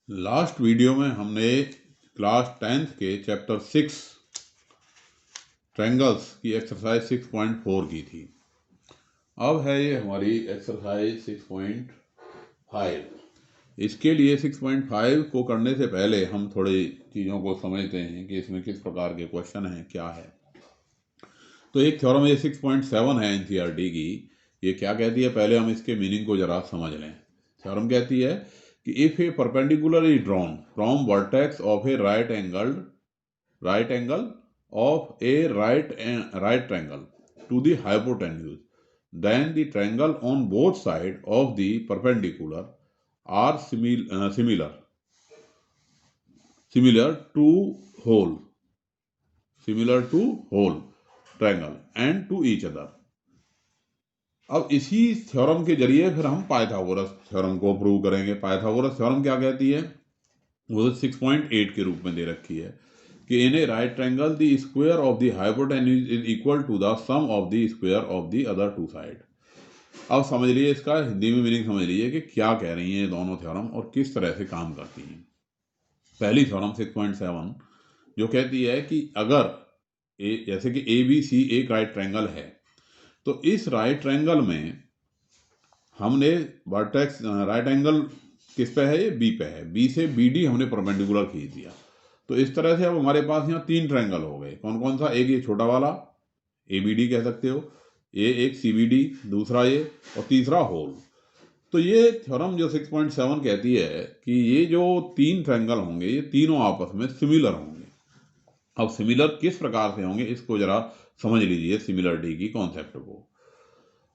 Last video में हमने class 10th के चैप्टर 6 ट्रायंगल्स की एक्सरसाइज 6.4 की थी। अब है ये हमारी एक्सरसाइज 6.5। इसके लिए 6.5 को करने से पहले हम थोड़ी चीज़ों को समझते हैं कि इसमें किस प्रकार के क्वेश्चन हैं, क्या है। तो एक थ्योरम ये 6.7 है एनसीईआरटी की। ये क्या कहती है, पहले हम इसके मीनिंग को जरा समझ लें। थ्योरम कहती है कि if a perpendicular is drawn from vertex of a right angle of a right triangle to the hypotenuse, then the triangle on both sides of the perpendicular are similar to whole triangle and to each other. अब इसी theorem के जरिए फिर हम Pythagoras theorem को prove करेंगे। Pythagoras theorem क्या कहती है, वो 6.8 के रूप में दे रखी है कि in a right triangle the square of the hypotenuse is equal to the sum of the square of the other two side. अब समझ लीजिए, इसका हिंदी में मीनिंग समझ लीजिए कि क्या कह रही हैं ये दोनों थ्योरम और किस तरह से काम करती हैं। पहली थ्योरम 6.7 जो कहती है कि अगर जैसे कि ए बी सी एक राइट ट्रायंगल है, तो इस राइट ट्रायंगल में हमने वर्टेक्स राइट एंगल किस पे है, ये बी पे है, बी से बी डी हमने परपेंडिकुलर खींच दिया। तो इस तरह से अब हमारे पास यहाँ तीन ट्रायंगल हो गए। कौन कौन सा, एक ये छोटा वाला ए बी डी कह सकते हो, ये एक सी बी डी, दूसरा ये, और तीसरा होल। तो ये थ्योरम जो 6.7 कहती है कि ये जो तीन ट्रायंगल होंगे ये तीनों आपस में सिमिलर होंगे। अब सिमिलर किस प्रकार से होंगे इसको जरा समझ लीजिए, सिमिलरिटी की कॉन्सेप्ट को,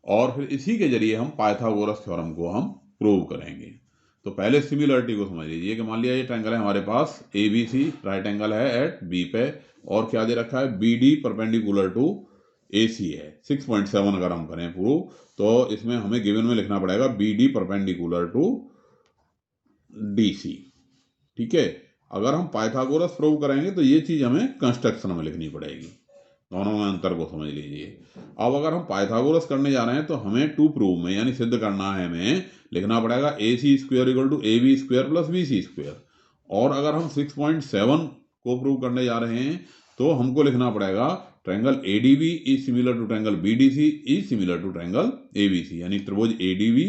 और फिर इसी के जरिए हम पाइथागोरस थ्योरम को हम प्रूव करेंगे। तो पहले सिमिलरिटी को समझ लीजिए कि मान लिया ये ट्रायंगल है हमारे पास A B C, right angle है एट बी पे, और क्या दे रखा है, B D perpendicular to A C है। 6.7 अगर हम करें प्रूव तो इसमें हमें गिवन में लिखना पड़ेगा B D perpendicular to D C. ठीक है, अगर हम पाइथागोरस प्रूव करेंगे तो ये चीज़ हमें कंस्ट्रक्शन में लिखनी पड़ेगी। दोनों में अंतर को समझ लीजिए। अब अगर हम पाइथागोरस करने जा रहे हैं तो हमें टू प्रूव में यानी सिद्ध करना है, हमें लिखना पड़ेगा A C square equal to A B square plus B C square. और अगर हम 6.7 को प्रूव करने जा रहे हैं तो हमको लिखना पड़ेगा triangle A D B is similar to triangle B D C is similar to triangle A B C, यानी त्रिभुज ए डी बी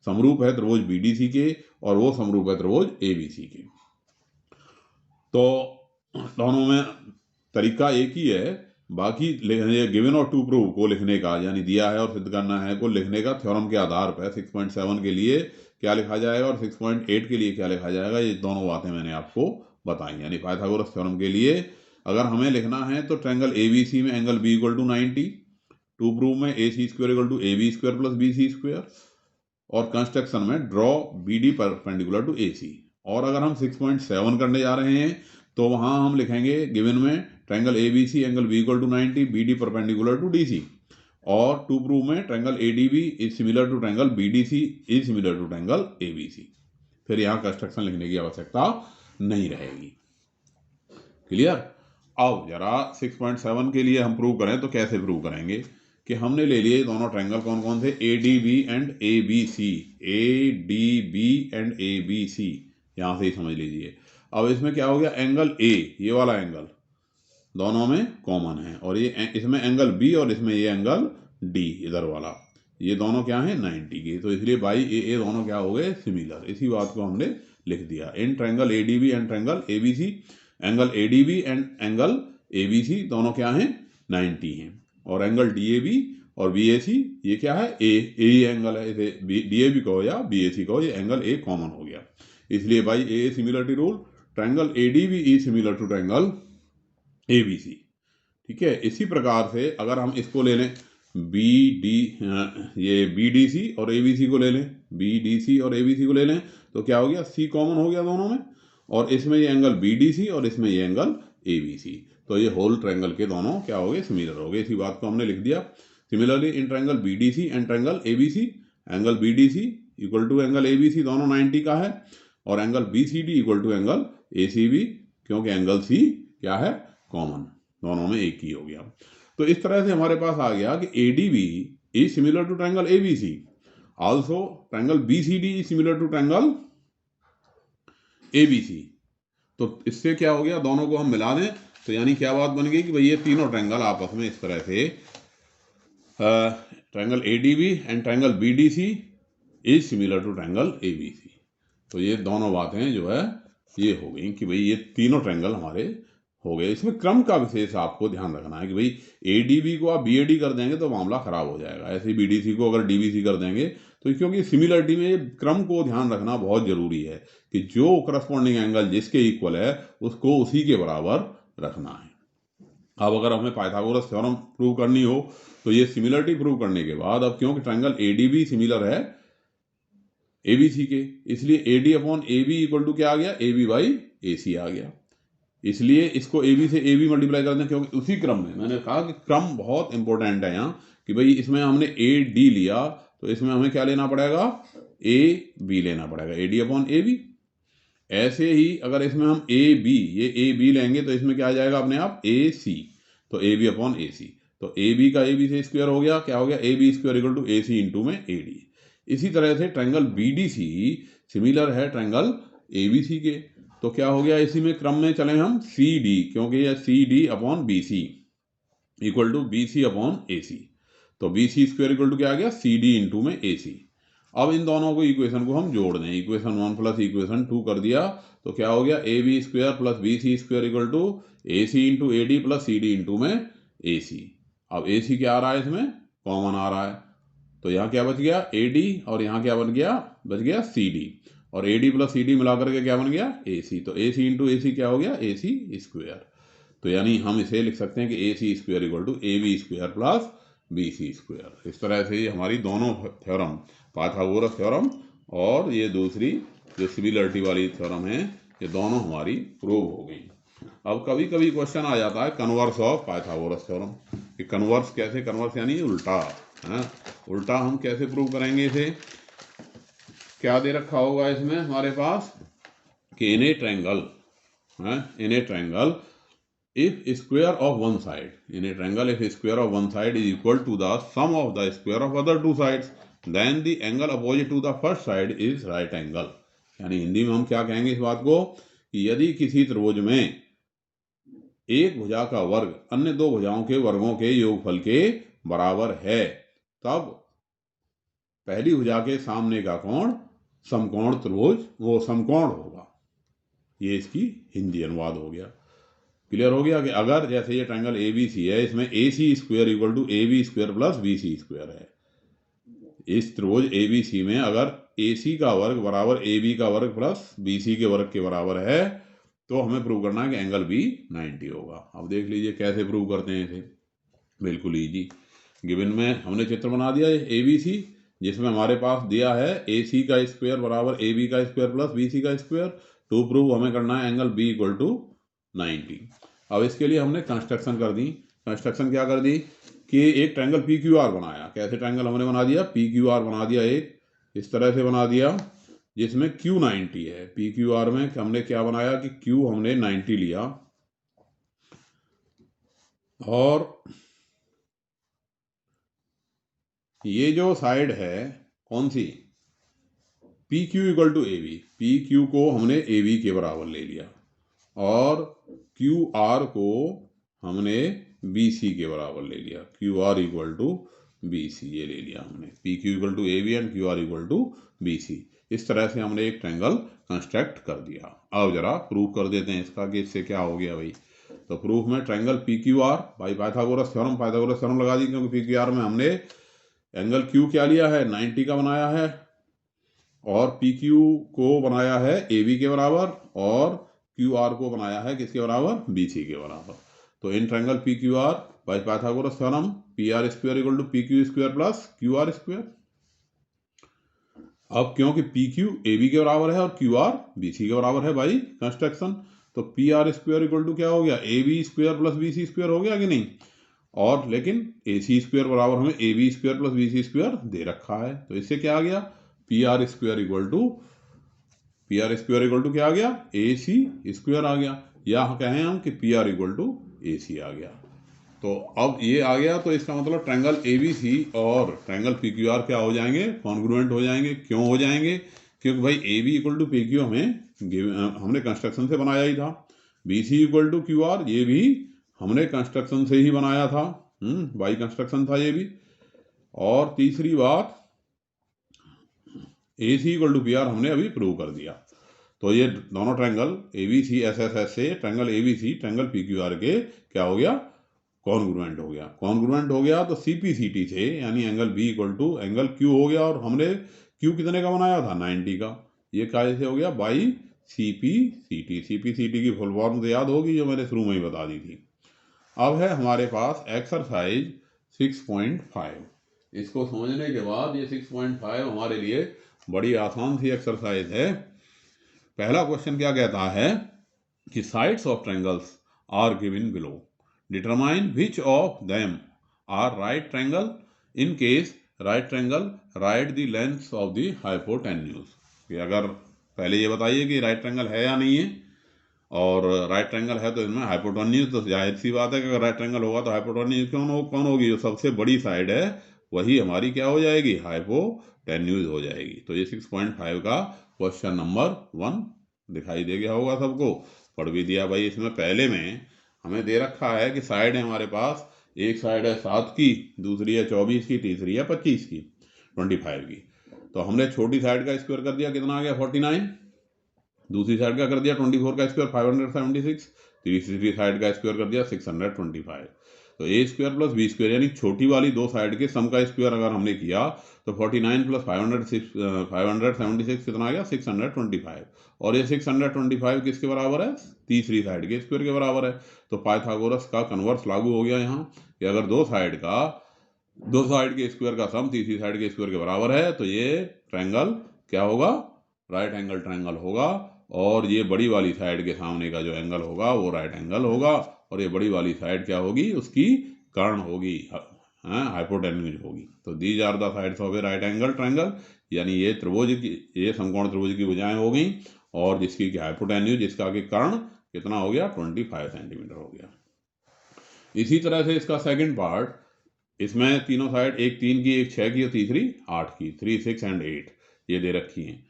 समरूप है त्रिभुज बी डी सी के और वो समरूप है त्रिभुज ए बी सी के। तो दोनों में तरीका एक ही है, बाकी गिवन और टू प्रूव को लिखने का यानी दिया है और सिद्ध करना है को लिखने का थ्योरम के आधार पर 6.7 के लिए क्या लिखा जाएगा और 6.8 के लिए क्या लिखा जाएगा, ये दोनों बातें मैंने आपको बताई। यानी पाइथागोरस थ्योरम के लिए अगर हमें लिखना है तो ट्रायंगल ए बी सी में angle B equal to 90, to prove में A C square equal to A B square plus B C square, और कंस्ट्रक्शन में draw B D perpendicular to A C. और अगर हम 6.7 करने जा रहे हैं तो वहाँ हम लिखेंगे गिवन में triangle A B C angle B equal to 90 B D perpendicular to D C, और टू प्रूव में triangle A D B is similar to triangle B D C is similar to triangle A B C. फिर यहाँ construction लिखने की आवश्यकता नहीं रहेगी। Clear. अब जरा 6.7 के लिए हम प्रूव करें तो कैसे प्रूव करेंगे कि हमने ले लिए दोनों ट्रायंगल कौन कौन थे, A D B and A B C, A D B and A B C, यहाँ से ही समझ लीजिए। अब इसमें क्या हो गया, एंगल ए ये वाला एंगल दोनों में कॉमन है, और ये इसमें एंगल बी और इसमें ये एंगल डी इधर वाला, ये दोनों क्या है 90 के, तो इसलिए बाई ए दोनों क्या हो गए सिमिलर। इसी बात को हमने लिख दिया in triangle A D B and triangle A B C, angle A D B and angle A B C दोनों क्या हैं 90 हैं, और एंगल डी ए बी और बी ए सी ये क्या है ए एंगल है, इसे डी ए बी कहो या बी ए सी कहो, ये एंगल ए कॉमन हो गया, इसलिए by A similarity rule triangle A D B is similar to triangle A B C. ठीक है, इसी प्रकार से अगर हम इसको ले लें बी डी ये बी डी सी और ए बी सी को ले लें, बी डी सी और ए बी सी को ले लें तो क्या हो गया, सी कॉमन हो गया दोनों में, और इसमें ये एंगल बी डी सी और इसमें ये एंगल ए बी सी, तो ये होल ट्रायंगल के दोनों क्या हो गए सिमिलर हो गए। इसी बात को हमने लिख दिया। Similarly in triangle B D C and triangle A B C, angle B D C equal to angle A B C दोनों 90 का है, और angle B C D equal to angle A C B, क्योंकि angle C क्या है common, दोनों में एक ही हो गया। तो इस तरह से हमारे पास आ गया कि A D B is similar to triangle A B C, also triangle B C D is similar to triangle ABC। तो इससे क्या हो गया, दोनों को हम मिला दें तो यानी क्या बात बन गई कि भाई ये तीनों ट्रायंगल आपस में इस तरह से triangle ADB and triangle BDC is similar to triangle ABC। तो ये दोनों बातें जो है ये हो गई कि भाई ये तीनों ट्रायंगल हमारे हो गए। इसमें क्रम का विशेष आपको ध्यान रखना है कि भाई ADB को आप BAD कर देंगे तो मामला खराब हो जाएगा, ऐसे ही BDC को अगर DBC कर देंगे तो, क्योंकि सिमिलरिटी में क्रम को ध्यान रखना बहुत जरूरी है कि जो करस्पॉन्डिंग एंगल जिसके इक्वल है उसको उसी के बराबर रखना है। अब अगर हमें पाइथागोरस थ्योरम प्रूव करनी हो तो ये सिमिलरिटी प्रूव करने के बाद, अब क्योंकि ट्रायंगल ADB सिमिलर है ABC के, इसलिए AD upon AB equal to क्या आ गया, AB बाई AC आ गया। इसलिए इसको AB से AB मल्टीप्लाई कर दें, क्योंकि उसी क्रम में मैंने कहा कि क्रम बहुत इंपॉर्टेंट है यहाँ कि भाई इसमें हमने AD लिया तो इसमें हमें क्या लेना पड़ेगा, AB लेना पड़ेगा, AD अपॉन AB। ऐसे ही अगर इसमें हम AB, ये AB लेंगे तो इसमें क्या आ जाएगा अपने आप AC, तो AB अपॉन AC। तो AB का AB से स्क्वायर हो गया, क्या हो गया, AB square equal to AC into में AD। इसी तरह से ट्रायंगल BDC सिमिलर है ट्रायंगल ABC के, तो क्या हो गया, इसी में क्रम में चले हम CD, क्योंकि ये CD upon BC equal to BC upon AC। तो BC स्क्वायर इक्वल टू क्या आ गया, CD इंटू में AC। अब इन दोनों को इक्वेशन को हम जोड़ दें, इक्वेशन 1 प्लस इक्वेशन 2 कर दिया तो क्या हो गया, AB square plus BC square equal to AC into AD plus CD into में AC। अब AC क्या आ रहा है, इसमें कॉमन आ रहा है, तो यहाँ क्या बच गया, AD, और यहाँ क्या बन गया, बच गया CD, और AD प्लस CD मिला करके क्या बन गया, AC। तो AC इंटू AC क्या हो गया, AC स्क्वायर। तो यानी हम इसे लिख सकते हैं कि AC square equal to AB square plus BC square. इस तरह से हमारी दोनों थ्योरम, पाइथागोरस थ्योरम और ये दूसरी जो सिमिलरिटी वाली थ्योरम है, ये दोनों हमारी प्रूव हो गई। अब कभी कभी क्वेश्चन आ जाता है कन्वर्स ऑफ पाइथागोरस थ्योरम, कि कन्वर्स कैसे, कन्वर्स यानी उल्टा है, उल्टा हम कैसे प्रूव करेंगे इसे। क्या दे रखा होगा इसमें हमारे पास कि in a triangle, in a triangle if square of one side, in a triangle if square of one side is equal to the sum of the square of other two sides, then the angle opposite to the first side is right angle। यानी हिंदी में हम क्या कहेंगे इस बात को, कि यदि किसी त्रिभुज में एक भुजा का वर्ग अन्य दो भुजाओं के वर्गों के योगफल के बराबर है, तब पहली भुजा के सामने का कोण समकोण त्रिभुज वो समकोण होगा। ये इसकी हिंदी अनुवाद हो गया। क्लियर हो गया कि अगर जैसे ये ट्रायंगल ABC है, इसमें AC square equal to AB square plus BC square है, इस त्रिभुज ABC में अगर AC का वर्ग बराबर AB का वर्ग प्लस BC के वर्ग के बराबर है तो हमें प्रूव करना है कि एंगल B 90 होगा। अब देख लीजिए कैसे प्रूव करते हैं इसे, बिल्कुल ईजी। गिवन में हमने चित्र बना दिया ABC, जिसमें हमारे पास दिया है AC का स्क्वायर बराबर AB का स्क्वायर प्लस BC का स्क्वायर। टू प्रूव हमें करना है एंगल B इक्वल टू 90। अब इसके लिए हमने कंस्ट्रक्शन कर दी। कंस्ट्रक्शन क्या कर दी कि एक ट्रायंगल PQR बनाया। कैसे ट्रायंगल हमने बना दिया, PQR बना दिया, एक इस तरह से बना दिया जिसमें Q 90 है। PQR में हमने क्या बनाया कि Q हमने 90 लिया, और ये जो साइड है कौन सी, PQ equal to AB, PQ को हमने AB के बराबर ले लिया, और QR को हमने BC के बराबर ले लिया, QR इक्वल टू BC ये ले लिया हमने, PQ equal to AB and QR equal to BC। इस तरह से हमने एक ट्रायंगल कंस्ट्रक्ट कर दिया। अब जरा प्रूव कर देते हैं इसका कि इससे क्या हो गया भाई। तो प्रूफ में triangle PQR by Pythagoras theorem, Pythagoras theorem लगा दी क्योंकि PQR में हमने एंगल Q क्या लिया है, 90 का बनाया है, और PQ को बनाया है AB के बराबर, और QR को बनाया है किसके बराबर, BC के बराबर। तो in triangle PQR by Pythagoras theorem PR square equal to PQ square plus QR square. अब क्योंकि PQ AB के बराबर है और QR BC के बराबर है बाई कंस्ट्रक्शन, तो PR स्क्वायर इक्वल टू क्या हो गया, AB square plus BC square हो गया कि नहीं। और लेकिन AC स्क्वायर बराबर हमें AB square plus BC square दे रखा है, तो इससे क्या आ गया, PR स्क्वायर इक्वल टू क्या आ गया, AC स्क्वायर आ गया, या कहें हम कि PR इक्वल टू AC आ गया। तो अब ये आ गया, तो इसका मतलब ट्रायंगल ABC और ट्रायंगल PQR क्या हो जाएंगे, कॉन्ग्रुएंट हो जाएंगे। क्यों हो जाएंगे, क्योंकि भाई A B equal to P Q हमने कंस्ट्रक्शन से बनाया ही था, B C equal to Q R ये भी हमने कंस्ट्रक्शन से ही बनाया था, बाई कंस्ट्रक्शन था ये भी। और तीसरी बात A C equal to P R हमने अभी प्रूव कर दिया। तो ये दोनों triangle A B C S S S से triangle A B C triangle P Q R के क्या हो गया, कॉन्ग्रुएंट हो गया। कॉन्ग्रुएंट हो गया तो सी पी सी टी से यानी angle B equal to angle Q हो गया, और हमने क्यू कितने का बनाया था 90 का, ये कैसे हो गया by C P C T. C P C T की फुल फॉर्म तो याद होगी जो मैंने शुरू में ही बता दी थी। अब है हमारे पास एक्सरसाइज 6.5। इसको समझने के बाद ये 6.5 हमारे लिए बड़ी आसान सी एक्सरसाइज है। पहला क्वेश्चन क्या कहता है कि sides of triangles are given below, determine which of them are right triangle, in case right triangle write the length of the hypotenuse. कि अगर पहले ये बताइए कि राइट ट्रायंगल है या नहीं है, और राइट ट्रायंगल है तो इसमें हाइपोटेन्यूज तो जाहिर सी बात है कि अगर राइट ट्रायंगल होगा तो हाइपोटेन्यूज कौन होगी, जो सबसे बड़ी साइड है वही हमारी क्या हो जाएगी, हाइपोटेन्यूज हो जाएगी। तो ये 6.5 का क्वेश्चन नंबर 1 दिखाई दे गया होगा सबको, पढ़ भी दिया भाई। इसमें पहले में हमें दे रखा है कि साइड है हमारे पास, एक साइड है 7 की, दूसरी है 24 की, तीसरी है 25 की, 25 की। तो हमने छोटी साइड का स्क्वायर कर दिया, कितना आ गया 49, दूसरी साइड का कर दिया 24 का स्क्वायर 576, तीसरी साइड का स्क्वायर कर दिया 625। तो ए स्क्वायर प्लस बी स्क्वायर यानी छोटी वाली दो साइड के सम का स्क्वायर अगर हमने किया तो 49 प्लस 576 कितना आ गया 625, और ये 625 किसके बराबर है, तीसरी साइड के स्क्वायर के बराबर है। तो पाइथागोरस का कन्वर्स लागू हो गया यहाँ कि अगर दो साइड के स्क्वायर का सम तीसरी साइड के स्क्वायर के बराबर है तो ये ट्रायंगल क्या होगा, राइट एंगल ट्रायंगल होगा। और ये बड़ी वाली साइड के सामने का जो एंगल होगा वो राइट एंगल होगा, और ये बड़ी वाली साइड क्या होगी, उसकी कर्ण होगी, हाइपोटेन्यूज होगी। तो these are the sides of a right angle triangle, यानी ये समकोण त्रिभुज की भुजाएं हो गई, और जिसकी हाइपोटेन्यूज जिसका कि कर्ण कितना हो गया 25 सेंटीमीटर हो गया। इसी तरह से इसका सेकंड पार्ट, इसमें तीनों साइड, एक 3 की, एक 6 की और तीसरी 8 की, 3 6 एंड 8 ये दे रखी हैं।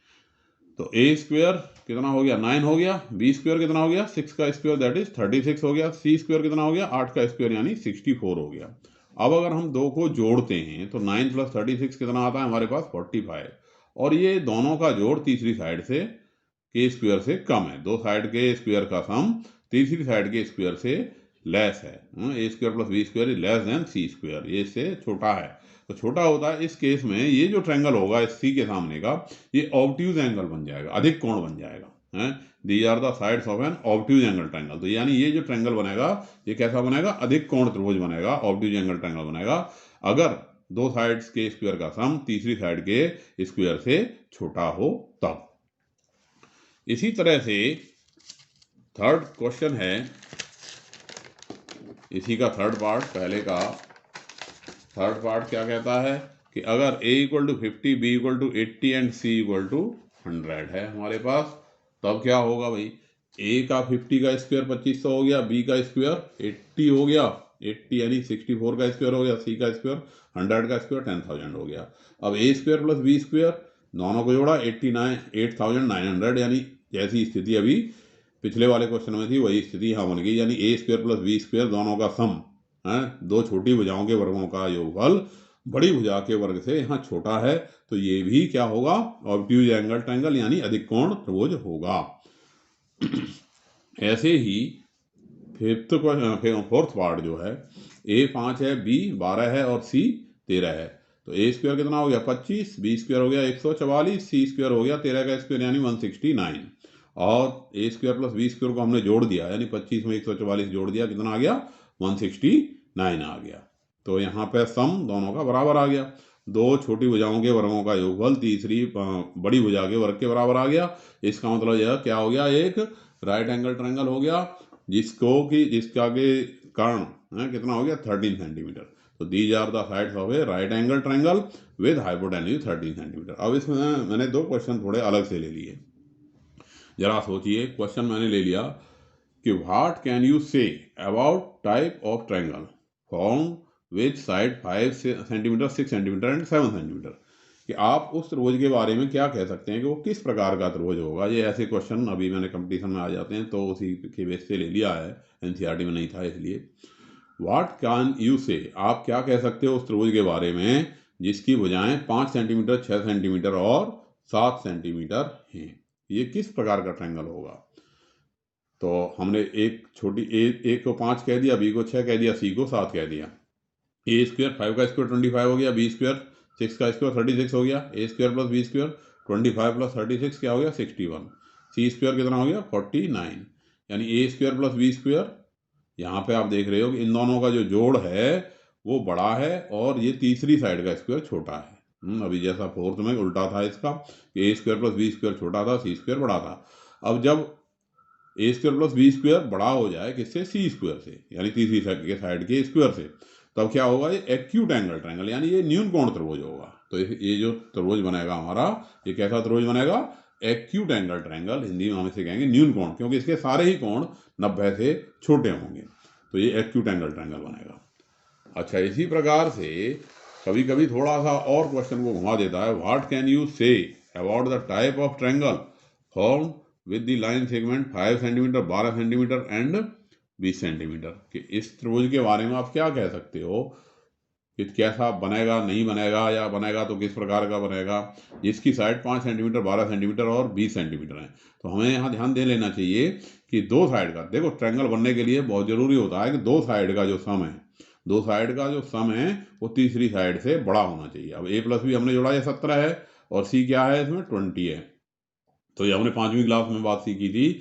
तो ए स्क्वायर कितना हो गया 9 हो गया, बी स्क्वायर कितना हो गया 6 का स्क्वायर दैट इज 36 हो गया, सी स्क्वायर कितना हो गया 8 का स्क्वायर यानी 64 हो गया। अब अगर हम दो को जोड़ते हैं तो 9 प्लस 36 कितना आता है हमारे पास 45, और ये दोनों का जोड़ तीसरी साइड से के स्क्वायर से कम है, दो साइड के स्क्वायर का सम तीसरी साइड के स्क्वायर से लेस है। A square plus B square is less than C square, ये इससे छोटा है। तो छोटा होता है इस केस में ये जो ट्रायंगल होगा इस सी के सामने का, ये ऑब्ट्यूज एंगल बन जाएगा, अधिक कोण बन जाएगा। These are the sides of an obtuse angle triangle. तो यानी ये जो ट्रायंगल बनेगा ये कैसा बनेगा, अधिक कोण त्रिभुज बनेगा, ऑब्ट्यूज एंगल ट्रायंगल बनेगा अगर दो साइड्स के स्क्वायर का सम तीसरी साइड के स्क्वायर से छोटा हो तब। इसी तरह से थर्ड क्वेश्चन है, इसी का थर्ड पार्ट, पहले का थर्ड पार्ट क्या कहता है कि अगर a equal to 50, b equal to 80 and c equal to 100 है हमारे पास, तब क्या होगा भाई, a का 50 का स्क्वायर 2500 हो गया, b का स्क्वायर 80 हो गया, 80 यानी 64 का स्क्वायर हो गया, c का स्क्वायर 100 का स्क्वायर 10,000 हो गया। अब a square plus b square दोनों को जोड़ा 8,900 यानी जैसी स्थिति अभी पिछले वाले क्वेश्चन में थी वही स्थिति यहाँ बन गई, यानी a square plus b square दोनों का सम है, दो छोटी भुजाओं के वर्गों का योगफल बड़ी भुजा के वर्ग से यहाँ छोटा है, तो ये भी क्या होगा, ऑब्ट्यूज एंगल ट्रायंगल यानी अधिक कोण त्रिभुज होगा। ऐसे ही फोर्थ पार्ट जो है, a 5 है, b 12 है और c 13 है। तो a स्क्वायर कितना हो गया 25, b स्क्वायर हो गया 144, c स्क्वायर हो गया 13 का स्क्वायर यानी 169, और a square plus b square को हमने जोड़ दिया यानी 25 में 144 जोड़ दिया, कितना आ गया 169 आ गया। तो यहाँ पे सम दोनों का बराबर आ गया, दो छोटी भुजाओं के वर्गों का योगफल तीसरी बड़ी भुजा के वर्ग के बराबर आ गया। इसका मतलब यह क्या हो गया, एक राइट एंगल ट्रायंगल हो गया जिसका के कर्ण कितना हो गया 13 सेंटीमीटर। तो these are the sides of a right angle triangle with hypotenuse 13 centimetre. अब इसमें मैंने दो क्वेश्चन थोड़े अलग से ले लिए, जरा सोचिए। क्वेश्चन मैंने ले लिया कि what can you say about type of triangle form which side 5 centimetre 6 centimetre and 7 centimetre. कि आप उस त्रिभुज के बारे में क्या कह सकते हैं कि वो किस प्रकार का त्रिभुज होगा। ये ऐसे क्वेश्चन अभी मैंने कंपटीशन में आ जाते हैं, तो उसी के बेस से ले लिया है, एनसीईआरटी में नहीं था इसलिए। व्हाट कैन यू से, आप क्या कह सकते हो उस त्रिभुज के बारे में जिसकी भुजाएं 5 सेंटीमीटर, 6 सेंटीमीटर और 7 सेंटीमीटर हैं। ये किस प्रकार का ट्रायंगल होगा। तो हमने एक छोटी ए को 5 कह दिया, बी को 6 कह दिया, सी को 7 कह दिया। ए स्क्वायर 5 का स्क्वायर 25 हो गया, बी स्क्वायर 6 का स्क्वायर 36 हो गया, A square plus B square 25 plus 36 क्या हो गया 61, सी स्क्वायर कितना हो गया 49, यानी A square plus B square. यहाँ पे आप देख रहे हो कि इन दोनों का जो जोड़ है वो बड़ा है और ये तीसरी साइड का स्क्वायर छोटा है। अभी जैसा फोर्थ में उल्टा था इसका, ए स्क्वायर प्लस बी स्क्वायर छोटा था, सी स्क्वायर बड़ा था। अब जब ए स्क्वायर प्लस बी स्क्वायर बड़ा हो जाए किससे, सी स्क्वायर से, यानी तीसरी साइड के स्क्वायर से, तब क्या होगा, ये एक्यूट एंगल ट्रायंगल यानी ये न्यून कोण त्रिभुज होगा। तो ये जो त्रिभुज बनेगा हमारा, ये कैसा त्रिभुज बनेगा, एक्यूट एंगल ट्रायंगल। हिंदी में हम इसे कहेंगे न्यून कोण, क्योंकि इसके सारे ही कोण 90 से छोटे होंगे, तो ये एक्यूट एंगल ट्रायंगल बनेगा। अच्छा, इसी प्रकार से कभी कभी थोड़ा सा और क्वेश्चन को घुमा देता है। What can you say about the type of triangle form with the line segment 5 centimetre, 12 centimetre and 20 centimetre, कि इस त्रिभुज के बारे में आप क्या कह सकते हो कि कैसा बनेगा, नहीं बनेगा, या बनेगा तो किस प्रकार का बनेगा, जिसकी साइड 5 सेंटीमीटर, 12 सेंटीमीटर और 20 सेंटीमीटर है। तो हमें यहाँ ध्यान दे लेना चाहिए कि दो साइड का, देखो ट्रायंगल बनने के लिए बहुत जरूरी होता है कि दो साइड का जो सम है, दो साइड का जो सम है वो तीसरी साइड से बड़ा होना चाहिए। अब ए प्लस बी हमने जोड़ा, ये 17 है और सी क्या है, इसमें 20 है। तो ये हमने 5वीं क्लास में बात सीखी थी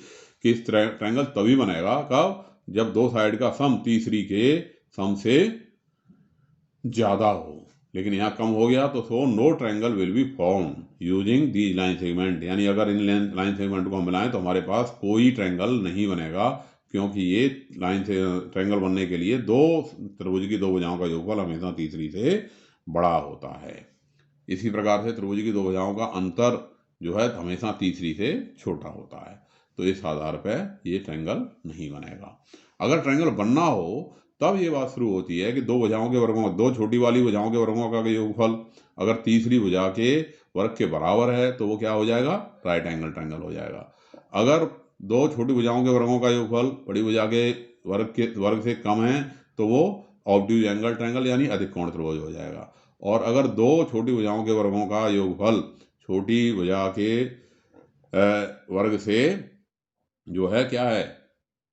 कि इस ट्रायंगल तभी बनेगा कब, जब दो साइड का सम तीसरी के सम से ज्यादा हो। लेकिन यहाँ कम हो गया तो so no triangle will be form using the line segment, यानी अगर इन लाइन सेगमेंट को हम मिलाएं तो हमारे पास कोई ट्रायंगल नहीं बनेगा, क्योंकि ये लाइन से ट्रायंगल बनने के लिए दो त्रिभुज की दो भुजाओं का योगफल हमेशा तीसरी से बड़ा होता है। इसी प्रकार से त्रिभुज की दो भुजाओं का अंतर जो है हमेशा तीसरी से छोटा होता है। तो इस आधार पर ये ट्रायंगल नहीं बनेगा। अगर ट्रायंगल बनना हो तब ये बात शुरू होती है कि दो भुजाओं के वर्गों, दो छोटी वाली भुजाओं के वर्गों का योगफल अगर तीसरी भुजा के वर्ग के बराबर है तो वो क्या हो जाएगा, राइट एंगल ट्रायंगल हो जाएगा। अगर दो छोटी भुजाओं के वर्गों का योगफल बड़ी भुजा के वर्ग से कम है तो वो ऑब्ट्यूज एंगल ट्रायंगल यानी अधिक कोण त्रिभुज हो जाएगा। और अगर दो छोटी भुजाओं के वर्गों का योगफल छोटी भुजा के वर्ग से जो है क्या है,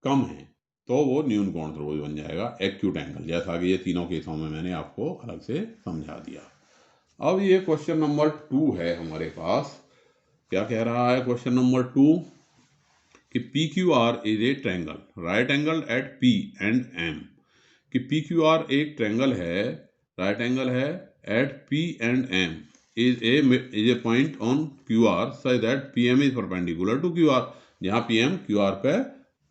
कम है, तो वो न्यून कोण त्रिभुज बन जाएगा, एक्यूट एंगल, जैसा कि ये तीनों केसों में मैंने आपको अलग से समझा दिया। अब ये क्वेश्चन नंबर 2 है हमारे पास। क्या कह रहा है क्वेश्चन नंबर 2 कि P Q R is a triangle right angle at P and M, कि पी क्यू आर एक ट्रायंगल है, राइट एंगल है at P and M, is a point on QR such that PM is perpendicular to QR, जहाँ PM QR पे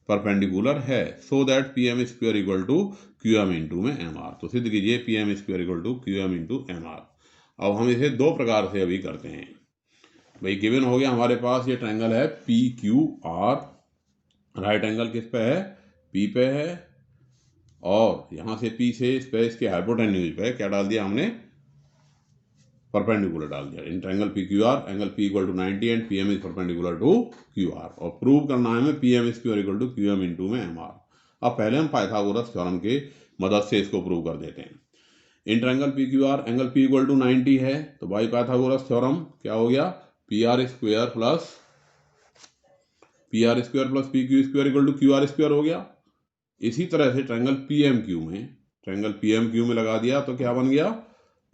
perpendicular है, so that PM square equal to QM into में MR। तो सिद्ध कीजिए PM square equal to QM into MR। अब हम इसे दो प्रकार से अभी करते हैं। भाई गिवन हो गया हमारे पास, ये ट्रायंगल है PQR, राइट एंगल किस पे है, P पे है, और यहाँ से P से इस पे इसके हाइपोटेन्यूज पे क्या डाल दिया हमने, परपेंडिकुलर डाल दिया। In triangle P Q R angle P equal to 90 and P M is perpendicular to Q R, और प्रूव करना है हमें P M square equal to Q M into में एम आर। अब पहले हम पाइथागोरस थ्योरम के मदद से इसको प्रूव कर देते हैं। In triangle P Q R angle P equal to 90 है, तो बाई पाइथागोरस थ्योरम क्या हो गया, P R square plus P Q square equal to Q R square हो गया। इसी तरह से ट्रायंगल पी एम क्यू में लगा दिया तो क्या बन गया,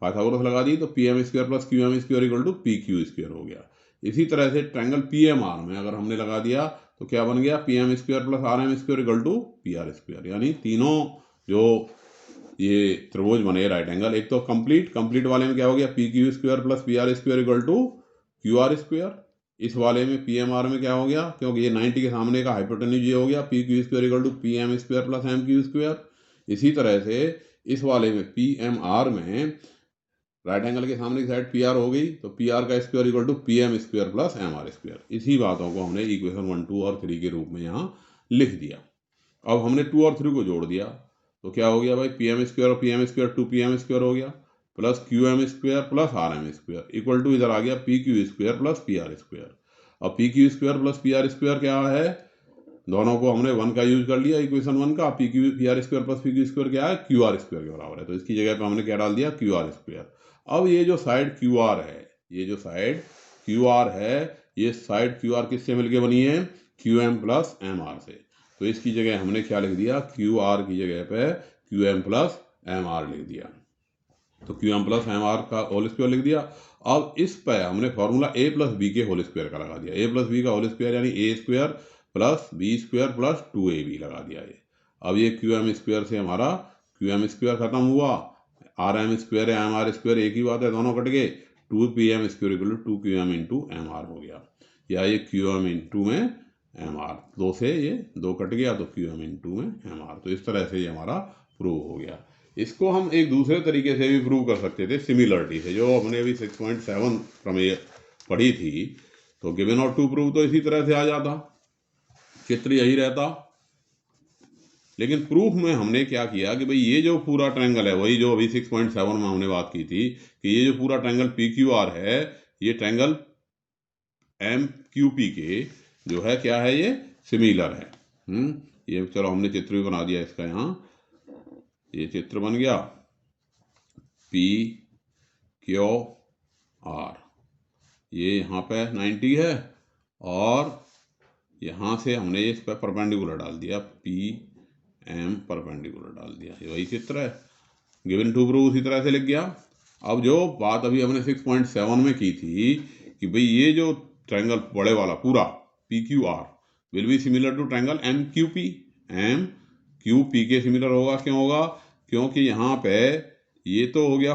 पाइथागोरस लगा दी तो P M square plus Q M square equal to P Q square हो गया। इसी तरह से ट्रायंगल पी एम आर में अगर हमने लगा दिया तो क्या बन गया, P M square plus R M square equal to P R square. यानी तीनों जो ये त्रिभुज बने राइट एंगल, एक तो कंप्लीट वाले में क्या हो गया, P Q square plus P R square equal to Q R square. इस वाले में पी एम आर में क्या हो गया, क्योंकि ये 90 के सामने का हाइपोटेन्यूज ये हो गया, P Q square equal to P M square plus M Q square. इसी तरह से इस वाले में पी एम आर में राइट एंगल के सामने की साइड पी आर हो गई तो पी आर का square equal to P M square plus M R square. इसी बातों को हमने इक्वेशन 1, 2 और 3 के रूप में यहाँ लिख दिया। अब हमने 2 और 3 को जोड़ दिया तो क्या हो गया भाई, पी एम स्क्वायर और P M square 2 P M square हो गया। Plus Q M square plus R M square equal to इधर आ गया P Q square plus P R square. अब P Q square plus P R square क्या है, दोनों को हमने 1 का यूज कर लिया इक्वेशन 1 का। P Q P R square plus P Q square क्या है, क्यू आर स्क्वायर के बराबर है, तो इसकी जगह पे हमने क्या डाल दिया, क्यू आर स्क्वायर। अब ये जो साइड क्यू आर है, ये जो साइड क्यू आर है, ये साइड क्यू आर किससे मिलके बनी है, Q M plus M R से। तो इसकी जगह हमने क्या लिख दिया, क्यू आर की जगह पे Q M plus M R लिख दिया। तो Q M plus M R का होल स्क्वायर लिख दिया। अब इस पे हमने फॉर्मूला ए प्लस बी के होल स्क्वायर का लगा दिया। ए प्लस बी का होल स्क्वायर यानी A square plus B square plus 2ab लगा दिया ये। अब ये क्यू एम स्क्वायर से हमारा क्यू एम स्क्वायर खत्म हुआ, आर एम स्क्वायर है एम आर स्क्वायर एक ही बात है, दोनों कट गए। 2pm square equal to 2qm into M R हो गया, या ये क्यू एम इंटू में एम आर, दो से ये दो कट गया तो क्यू एम इंटू में एम आर। तो इस तरह से ये हमारा प्रूव हो गया। इसको हम एक दूसरे तरीके से भी प्रूव कर सकते थे, सिमिलरिटी से, जो हमने अभी 6.7 प्रमेय पढ़ी थी। तो गिवन और टू प्रूव तो इसी तरह से आ जाता, चित्र यही रहता। लेकिन प्रूफ में हमने क्या किया कि भाई ये जो पूरा ट्रायंगल है, वही जो अभी 6.7 में हमने बात की थी कि ये जो पूरा ट्रायंगल पी क्यू आर है, ये ट्रायंगल एम क्यू पी के जो है क्या है, ये सिमिलर है। ये चलो हमने चित्र भी बना दिया इसका, यहाँ ये चित्र बन गया पी क्यू आर, ये यहाँ पे 90 है और यहाँ से हमने इस पर परपेंडिकुलर डाल दिया, पी एम परपेंडिकुलर डाल दिया, ये वही चित्र है। गिवन टू प्रूव उसी तरह से लिख गया। अब जो बात अभी हमने 6.7 में की थी कि भाई ये जो ट्रायंगल बड़े वाला पूरा P Q R will be similar to triangle M Q P. M Q P के सिमिलर होगा, क्यों होगा, क्योंकि यहाँ पे ये तो हो गया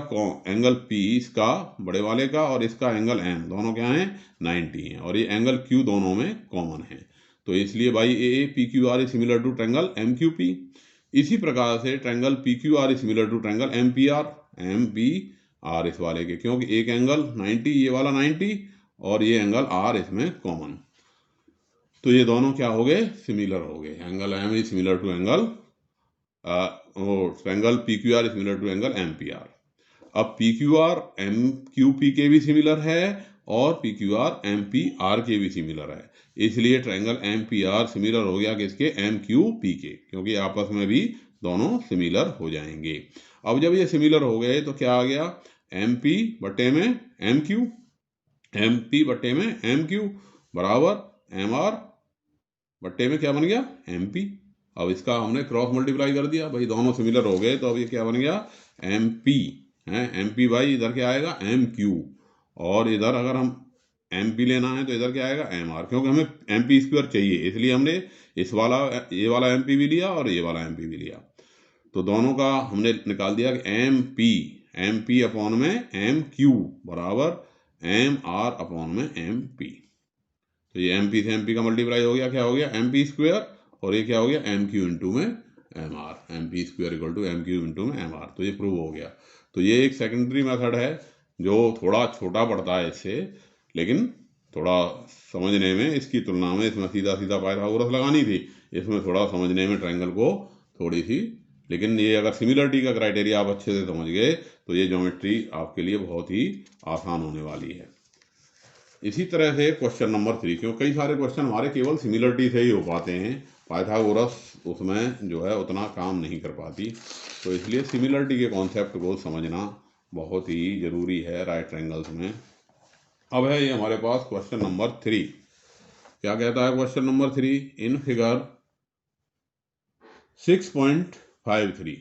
एंगल पी इसका बड़े वाले का, और इसका एंगल एम, दोनों क्या है 90 हैं, और ये एंगल क्यू दोनों में कॉमन है। तो इसलिए by A P Q R is similar to triangle M Q P. इसी प्रकार से triangle P Q R is similar to triangle M P R इस वाले के, क्योंकि एक एंगल 90, ये वाला 90 और ये एंगल आर इसमें कॉमन। तो ये दोनों क्या हो गए, सिमिलर हो गए। Angle M is similar to angle triangle P Q R is similar to angle M P R. अब P Q R M Q P के भी सिमिलर है और P Q R M P R के भी similar है, इसलिए triangle M P R similar हो गया किसके, एम क्यू पी के, क्योंकि आपस में भी दोनों सिमिलर हो जाएंगे। अब जब ये सिमिलर हो गए तो क्या आ गया, एम पी बटे में एम क्यू, एम पी बटे में एम क्यू बराबर एम आर बटे में क्या बन गया, एम पी। अब इसका हमने क्रॉस मल्टीप्लाई कर दिया, भाई दोनों सिमिलर हो गए, तो अब ये क्या बन गया, एम पी है, एम पी बाई इधर क्या आएगा एम क्यू, और इधर अगर हम एम पी लेना है तो इधर क्या आएगा एम आर, क्योंकि हमें एम पी स्क्वायर चाहिए, इसलिए हमने इस वाला ये वाला एम पी भी लिया और ये वाला एम पी भी लिया। तो दोनों का हमने निकाल दिया कि एम पी अपॉन में एम क्यू बराबर एम आर अपॉन में एम पी। तो ये एम पी से एम पी का मल्टीप्लाई हो गया, क्या हो गया एम पी स्क्वायर, और ये क्या हो गया एम क्यू इंटू में M R, M P square equal to M Q into में एम आर। तो ये प्रूव हो गया। तो ये एक सेकेंडरी मेथड है जो थोड़ा छोटा पड़ता है इससे, लेकिन थोड़ा समझने में, इसकी तुलना में इसमें सीधा सीधा पाइथागोरस लगानी थी, इसमें थोड़ा समझने में ट्रायंगल को थोड़ी सी, लेकिन ये अगर सिमिलरिटी का क्राइटेरिया आप अच्छे से समझ गए तो ये ज्योमेट्री आपके लिए बहुत ही आसान होने वाली है। इसी तरह से क्वेश्चन नंबर 3, क्योंकि कई सारे क्वेश्चन हमारे केवल सिमिलरिटी से ही हो पाते हैं, पाइथागोरस उसमें जो है उतना काम नहीं कर पाती, तो इसलिए सिमिलरिटी के कॉन्सेप्ट को समझना बहुत ही ज़रूरी है राइट ट्रायंगल्स में। अब है ये हमारे पास क्वेश्चन नंबर 3। क्या कहता है question number 3, in figure 6.53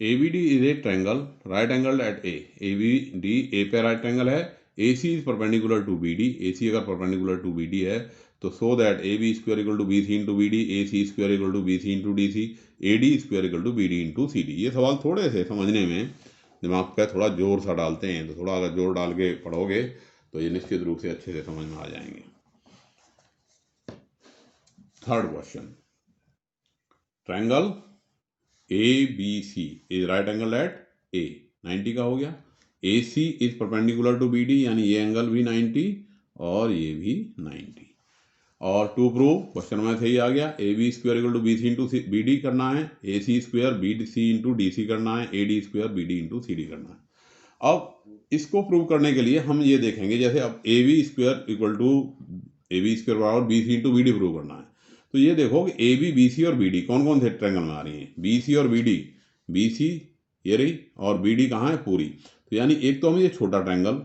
ABD is a triangle right angle at A, ABD A पे राइट एंगल है, AC is perpendicular to BD, AC अगर परपेंडिकुलर टू BD है तो so that AB square equal to BC into BD, AC square equal to BC into DC, AD square equal to BD into CD। ये सवाल थोड़े से समझने में दिमाग पे थोड़ा जोर सा डालते हैं, तो थोड़ा अगर जोर डाल के पढ़ोगे तो ये निश्चित रूप से अच्छे से समझ में आ जाएंगे। Third question, triangle ABC is right angle at A, 90 का हो गया, AC is perpendicular to BD, यानी ये एंगल भी 90 और ये भी 90। और टू प्रूव क्वेश्चन में सही आ गया, A B square equal to B C into B D करना है, A C square B C into D C करना है, A D square B D into C D करना है। अब इसको प्रूव करने के लिए हम ये देखेंगे, जैसे अब A B square equal to A B square बराबर B C into B D prove करना है। तो ये देखो कि ए बी बी सी और बी डी कौन कौन से ट्रायंगल में आ रही हैं, बी सी और बी डी, बी सी ये रही और बी डी कहाँ है पूरी। तो यानी एक तो हम ये छोटा ट्रायंगल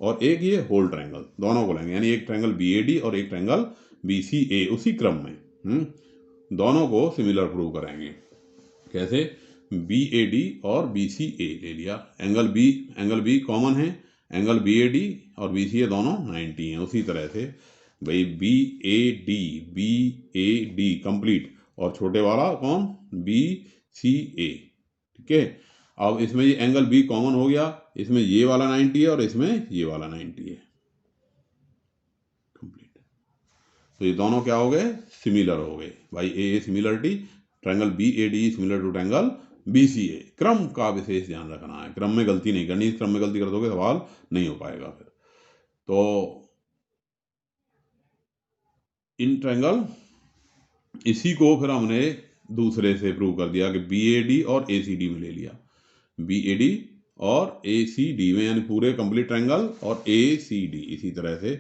और एक ये होल ट्रायंगल दोनों को लेंगे, यानी एक ट्रायंगल बी ए डी और एक ट्रायंगल बी सी ए उसी क्रम में दोनों को सिमिलर प्रूव करेंगे। कैसे, बी ए डी और बी सी ए ले लिया, एंगल बी कॉमन है, एंगल बी ए डी और बी सी ए दोनों 90 हैं। उसी तरह से भाई बी ए डी कंप्लीट और छोटे वाला कौन, बी सी ए, ठीक है। अब इसमें ये एंगल बी कॉमन हो गया, इसमें ये वाला 90 है और इसमें ये वाला 90 है, कंप्लीट। तो ये दोनों क्या हो गए, सिमिलर हो गए भाई। A similarity, triangle B A D similar to triangle B C A. क्रम का विशेष ध्यान रखना है, क्रम में गलती नहीं करनी, इस क्रम में गलती कर दोगे सवाल नहीं हो पाएगा फिर। तो इन ट्रायंगल इसी को फिर हमने दूसरे से प्रूव कर दिया कि बी ए डी और ए सी डी में ले लिया, बी ए डी और ए सी डी में, यानी पूरे कंप्लीट ट्रायंगल और ए सी डी। इसी तरह से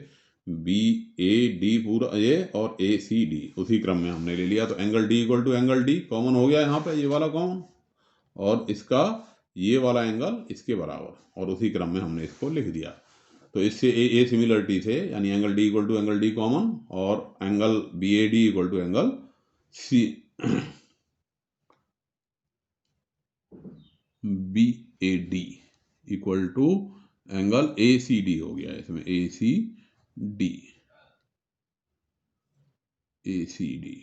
बी ए डी पूरा ये और ए सी डी उसी क्रम में हमने ले लिया। तो angle D equal to angle D common हो गया यहाँ पे, ये वाला कॉमन और इसका ये वाला एंगल इसके बराबर, और उसी क्रम में हमने इसको लिख दिया। तो इससे ए सिमिलरिटी से यानी angle D equal to angle D common और angle B A D equal to angle C B A D equal to angle A C D हो गया, इसमें ए सी डी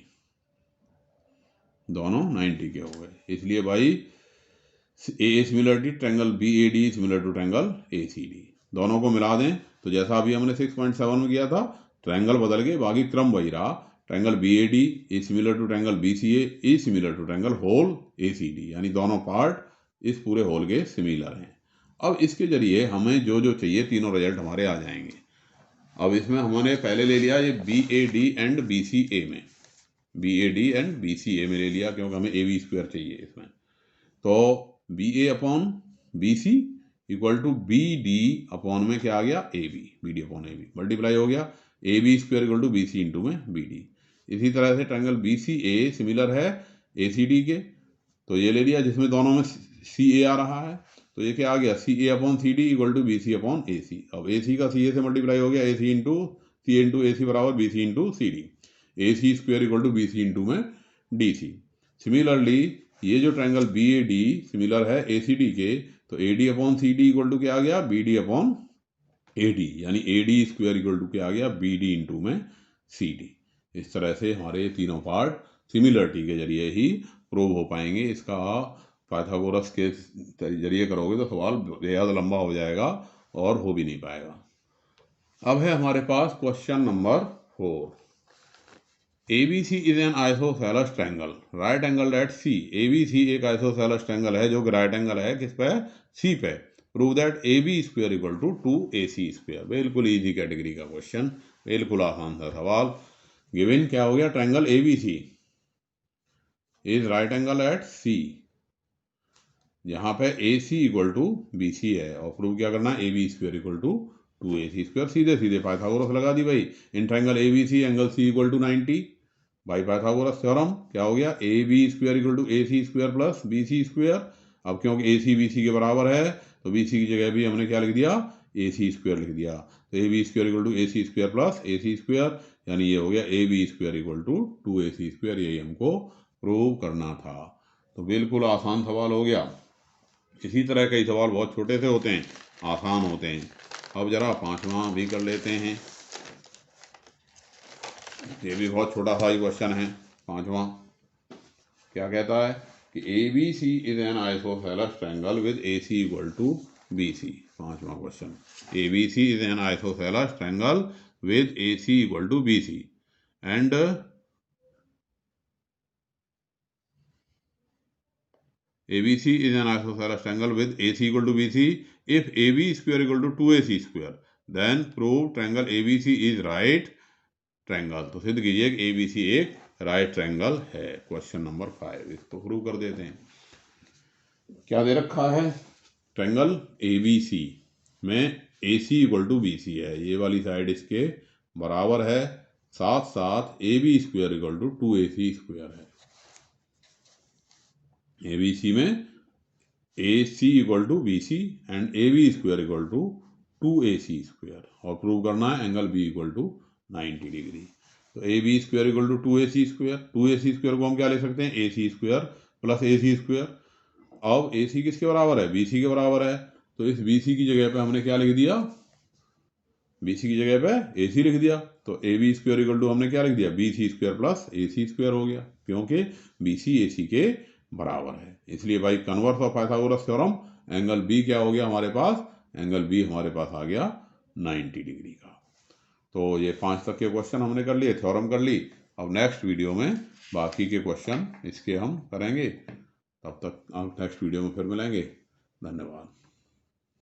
दोनों 90 के हो गए। इसलिए भाई A similarity triangle B A D similar to triangle A C D, दोनों को मिला दें तो जैसा अभी हमने 6.7 में किया था, ट्रायंगल बदल गए, बाकी क्रम वही रहा। Triangle B A D A similar to triangle B C A similar to triangle whole A C D, यानी दोनों पार्ट इस पूरे होल के सिमिलर हैं। अब इसके जरिए हमें जो जो चाहिए तीनों रिजल्ट हमारे आ जाएंगे। अब इसमें हमने पहले ले लिया ये B A D and B C A में, B A D and B C A में ले लिया, क्योंकि हमें ए बी स्क्वायर चाहिए इसमें। तो B A upon B C equal to B D upon में क्या आ गया, B D upon A B multiply हो गया, A B square equal to B C into में बी डी। इसी तरह से triangle B C A similar है ए सी डी के, तो ये ले लिया जिसमें दोनों में सी ए आ रहा है, तो ये क्या आ गया, C A upon C D equal to B C upon A C. अब ए सी का सी ए से मल्टीप्लाई हो गया, ए सी इंटू ए सी बराबर B C into C D, A C square equal to B C into में डी सी। सिमिलरली ये जो triangle B A D similar है ए सी डी के, तो A D upon C D equal to क्या आ गया, B D upon A D, यानी A D square equal to क्या आ गया, बी डी इंटू में सी डी। इस तरह से हमारे तीनों पार्ट सिमिलरिटी के जरिए ही प्रूव हो पाएंगे। इसका पाइथागोरस के जरिए करोगे तो सवाल बेहद लंबा हो जाएगा और हो भी नहीं पाएगा। अब है हमारे पास question number 4। ABC is an isosceles triangle right angle at C। ABC एक आइसोसेलेस ट्रायंगल है जो कि राइट एंगल है किस पे, C पे। Prove that AB square equal to 2AC square. बिल्कुल इजी कैटेगरी का क्वेश्चन, बिल्कुल आसान सा सवाल। गिवन क्या हो गया, triangle ABC is right angle at C, यहाँ पे AC इक्वल टू BC है, और प्रूव क्या करना है, AB square equal to 2AC square. सीधे सीधे पाइथागोरस लगा दी भाई। In triangle ABC angle C equal to 90 by Pythagoras theorem क्या हो गया, AB square equal to AC square plus BC square. अब क्योंकि AC BC के बराबर है तो BC की जगह भी हमने क्या लिख दिया, AC स्क्वायर लिख दिया। तो AB square equal to AC square plus AC square, यानी ये हो गया AB square equal to 2AC square. यही हमको प्रूव करना था। तो बिल्कुल आसान सवाल हो गया। इसी तरह कई सवाल बहुत छोटे से होते हैं, आसान होते हैं। अब जरा पांचवा भी कर लेते हैं, ये भी बहुत छोटा सा ही क्वेश्चन है। पांचवा क्या कहता है कि ABC is an isosceles triangle with AC equal to BC। पांचवा question, ABC is an isosceles triangle with AC equal to BC and ABC is an isosceles triangle with AC equal to BC. If AB square equal to 2AC square, then prove triangle ABC is right triangle. तो सिद्ध कीजिए कि ABC एक right triangle है। Question number 5 इसको prove कर देते हैं। क्या दे रखा है? ट्रायंगल ABC में AC इक्वल टू BC है, ये वाली साइड इसके बराबर है, साथ साथ AB square equal to 2AC square है। ABC में AC equal to BC and AB square equal to 2AC square, और प्रूव करना है angle B equal to 90 degree. तो AB square equal to 2AC square, 2AC square को हम क्या ले सकते हैं? AC square plus AC square. अब AC किसके बराबर है? BC के बराबर है, तो इस BC की जगह पे हमने क्या लिख दिया? BC की जगह पे AC लिख दिया। तो AB स्क्वायर इक्वल टू हमने क्या लिख दिया? BC square plus AC square हो गया, क्योंकि BC AC के बराबर है। इसलिए भाई converse of Pythagoras theorem, angle B क्या हो गया हमारे पास? एंगल B हमारे पास आ गया 90 डिग्री का। तो ये 5 तक के क्वेश्चन हमने कर लिए, थ्योरम कर ली। अब नेक्स्ट वीडियो में बाकी के क्वेश्चन इसके हम करेंगे। तब तक नेक्स्ट वीडियो में फिर मिलेंगे। धन्यवाद।